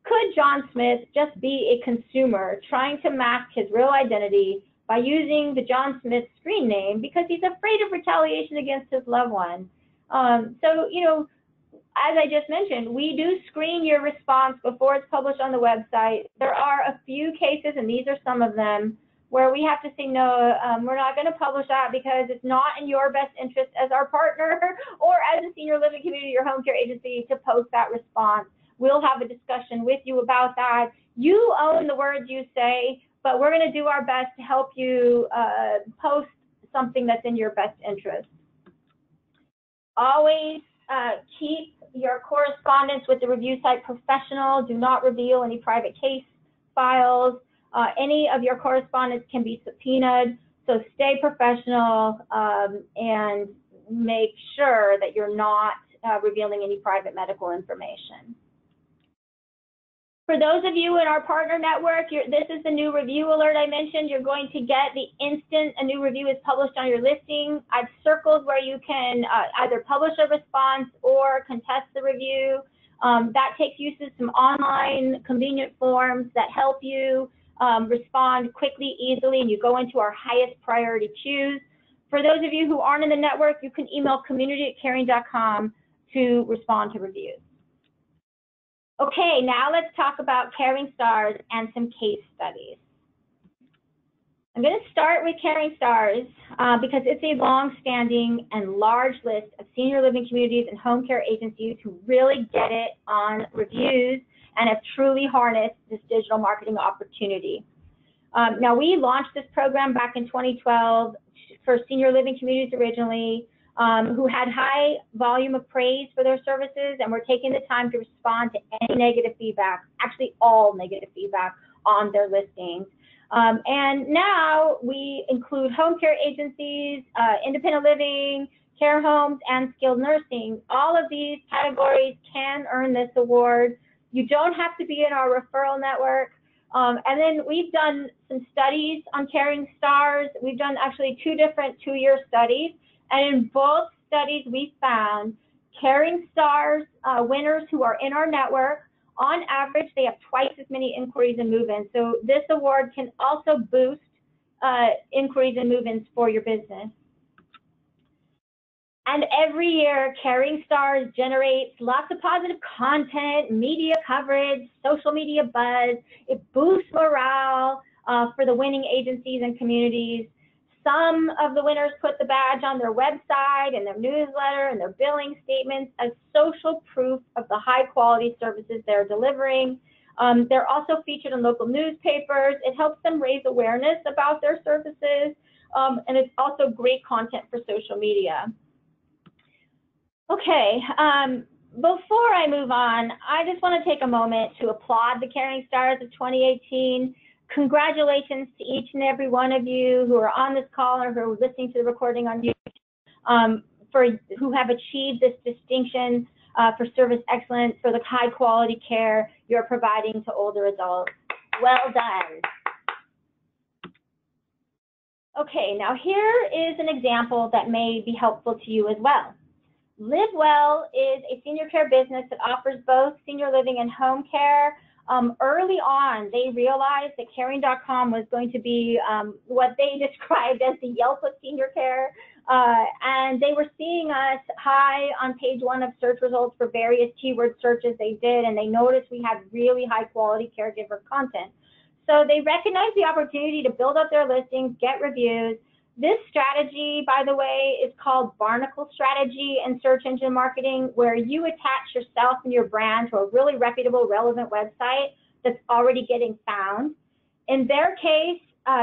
Could John Smith just be a consumer trying to mask his real identity by using the John Smith screen name because he's afraid of retaliation against his loved one? So, you know, as I just mentioned, we do screen your response before it's published on the website. There are a few cases, and these are some of them, where we have to say, no, we're not going to publish that because it's not in your best interest as our partner or as a senior living community or home care agency to post that response. We'll have a discussion with you about that. You own the words you say, but we're going to do our best to help you post something that's in your best interest. Always keep your correspondence with the review site professional. Do not reveal any private case files. Any of your correspondence can be subpoenaed, so stay professional and make sure that you're not revealing any private medical information. For those of you in our partner network, this is the new review alert I mentioned. You're going to get the instant a new review is published on your listing. I've circled where you can either publish a response or contest the review. That takes use of some online convenient forms that help you respond quickly, easily, and you go into our highest priority queues. For those of you who aren't in the network, you can email community@caring.com to respond to reviews. Okay, now let's talk about Caring Stars and some case studies. I'm going to start with Caring Stars because it's a long-standing and large list of senior living communities and home care agencies who really get it on reviews and have truly harnessed this digital marketing opportunity. Now, we launched this program back in 2012 for senior living communities originally, who had high volume of praise for their services, and we're taking the time to respond to any negative feedback, actually all negative feedback on their listings. And now we include home care agencies, independent living, care homes, and skilled nursing. All of these categories can earn this award. You don't have to be in our referral network. And then we've done some studies on Caring Stars. We've done actually 2 different 2-year studies. And in both studies, we found Caring Stars winners who are in our network, on average, they have twice as many inquiries and move-ins. So this award can also boost inquiries and move-ins for your business. And every year, Caring Stars generates lots of positive content, media coverage, social media buzz. It boosts morale for the winning agencies and communities. Some of the winners put the badge on their website and their newsletter and their billing statements as social proof of the high quality services they're delivering. They're also featured in local newspapers. It helps them raise awareness about their services, and it's also great content for social media. Okay, before I move on, I just want to take a moment to applaud the Caring Stars of 2018. Congratulations to each and every one of you who are on this call or who are listening to the recording on YouTube, who have achieved this distinction for service excellence, for the high quality care you're providing to older adults. Well done. Okay, now here is an example that may be helpful to you as well. Live Well is a senior care business that offers both senior living and home care. Early on, they realized that Caring.com was going to be what they described as the Yelp of senior care, and they were seeing us high on page 1 of search results for various keyword searches they did, and they noticed we had really high quality caregiver content. So they recognized the opportunity to build up their listings, get reviews. This strategy, by the way, is called Barnacle strategy in search engine marketing, where you attach yourself and your brand to a really reputable, relevant website that's already getting found. In their case,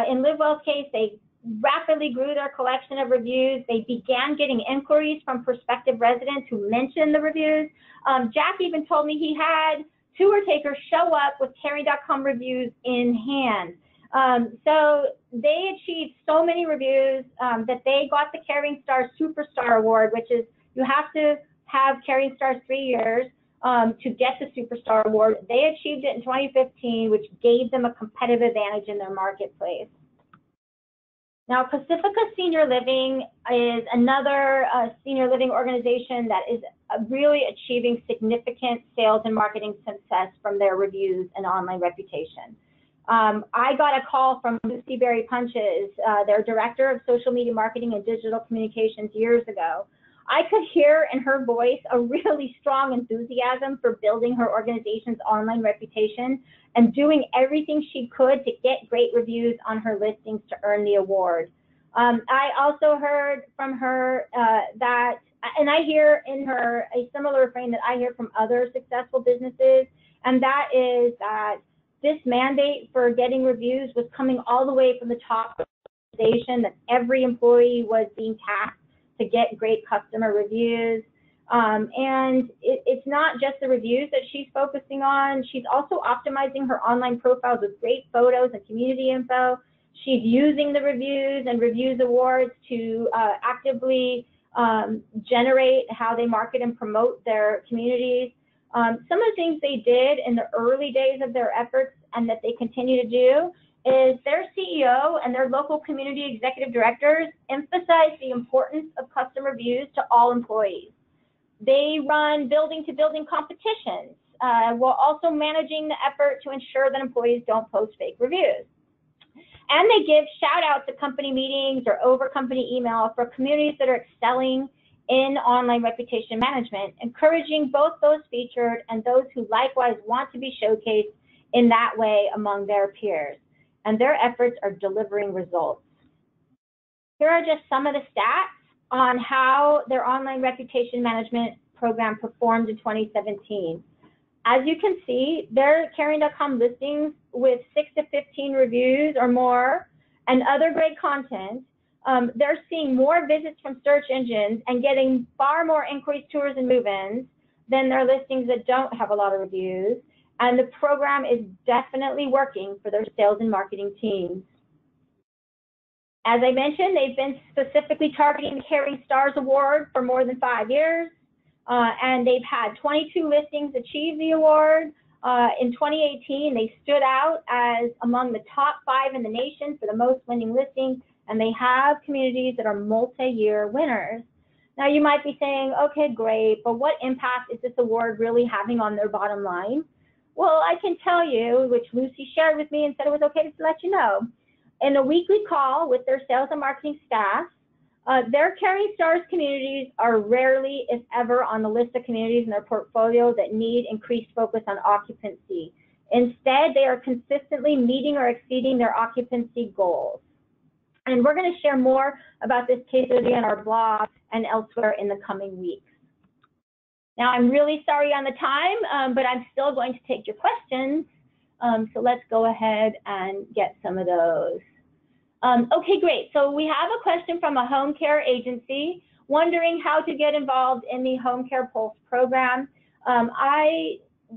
in LiveWell's case, they rapidly grew their collection of reviews. They began getting inquiries from prospective residents who mentioned the reviews. Jack even told me he had tour takers show up with Caring.com reviews in hand. So they achieved so many reviews that they got the Caring Star Superstar Award, which is you have to have Caring Stars 3 years to get the Superstar Award. They achieved it in 2015, which gave them a competitive advantage in their marketplace. Now, Pacifica Senior Living is another senior living organization that is really achieving significant sales and marketing success from their reviews and online reputation. I got a call from Lucy Berry Punches, their director of social media marketing and digital communications years ago. I could hear in her voice a really strong enthusiasm for building her organization's online reputation and doing everything she could to get great reviews on her listings to earn the award. I also heard from her that, and I hear in her a similar refrain that I hear from other successful businesses, and that is that this mandate for getting reviews was coming all the way from the top of the organization, that every employee was being tasked to get great customer reviews. And it's not just the reviews that she's focusing on. She's also optimizing her online profiles with great photos and community info. She's using the reviews and reviews awards to actively generate how they market and promote their communities. Some of the things they did in the early days of their efforts and that they continue to do is their CEO and their local community executive directors emphasize the importance of customer reviews to all employees. They run building-to-building competitions while also managing the effort to ensure that employees don't post fake reviews. And they give shout-outs at company meetings or over company email for communities that are excelling in online reputation management, encouraging both those featured and those who likewise want to be showcased in that way among their peers. And their efforts are delivering results. Here are just some of the stats on how their online reputation management program performed in 2017. As you can see, their Caring.com listings with 6 to 15 reviews or more and other great content, they're seeing more visits from search engines and getting far more inquiries, tours, and move-ins than their listings that don't have a lot of reviews. And the program is definitely working for their sales and marketing teams. As I mentioned, they've been specifically targeting the Caring Stars Award for more than 5 years, and they've had 22 listings achieve the award. In 2018, they stood out as among the top 5 in the nation for the most winning listings, and they have communities that are multi-year winners. Now, you might be saying, okay, great, but what impact is this award really having on their bottom line? Well, I can tell you, which Lucy shared with me and said it was okay to let you know. In a weekly call with their sales and marketing staff, their Caring Stars communities are rarely, if ever, on the list of communities in their portfolio that need increased focus on occupancy. Instead, they are consistently meeting or exceeding their occupancy goals. And we're going to share more about this case study on our blog and elsewhere in the coming weeks. Now, I'm really sorry on the time, but I'm still going to take your questions. So let's go ahead and get some of those. Okay, great. So we have a question from a home care agency wondering how to get involved in the Home Care Pulse program.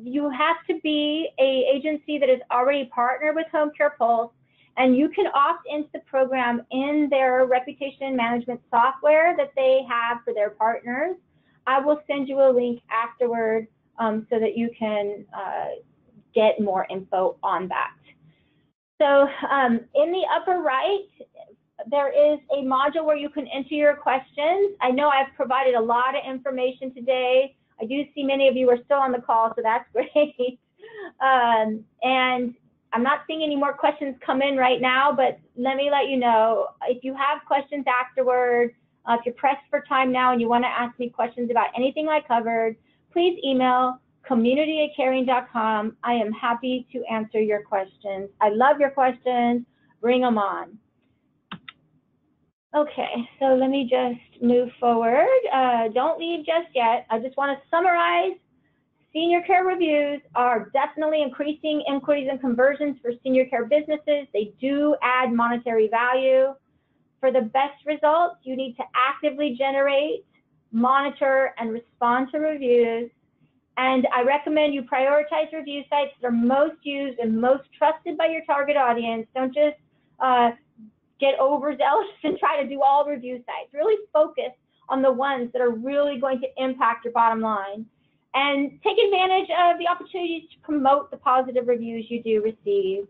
You have to be an agency that is already partnered with Home Care Pulse, and you can opt into the program in their reputation management software that they have for their partners. I will send you a link afterward so that you can get more info on that. So in the upper right, there is a module where you can enter your questions. I know I've provided a lot of information today. I do see many of you are still on the call, so that's great. And I'm not seeing any more questions come in right now, but let me let you know, if you have questions afterwards, if you're pressed for time now and you want to ask me questions about anything I covered, please email community@caring.com. I am happy to answer your questions. I love your questions. Bring them on. Okay, so let me just move forward. Don't leave just yet. I just want to summarize. Senior care reviews are definitely increasing inquiries and conversions for senior care businesses. They do add monetary value. For the best results, you need to actively generate, monitor, and respond to reviews. And I recommend you prioritize review sites that are most used and most trusted by your target audience. Don't just get overzealous and try to do all review sites. Really focus on the ones that are really going to impact your bottom line. And take advantage of the opportunities to promote the positive reviews you do receive.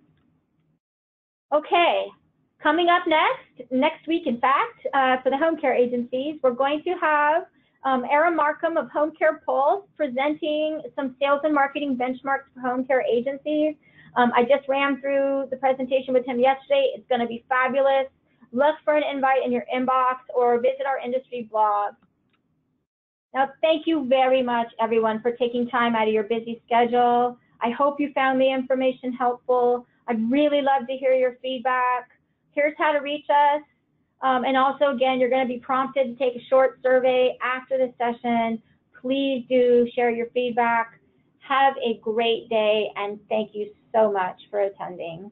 Okay, coming up next week, in fact, for the home care agencies, we're going to have Aaron Markham of Home Care Pulse presenting some sales and marketing benchmarks for home care agencies. I just ran through the presentation with him yesterday. It's going to be fabulous. Look for an invite in your inbox or visit our industry blog. Now, thank you very much, everyone, for taking time out of your busy schedule. I hope you found the information helpful. I'd really love to hear your feedback. Here's how to reach us. And also, again, you're going to be prompted to take a short survey after the session. Please do share your feedback. Have a great day, and thank you so much for attending.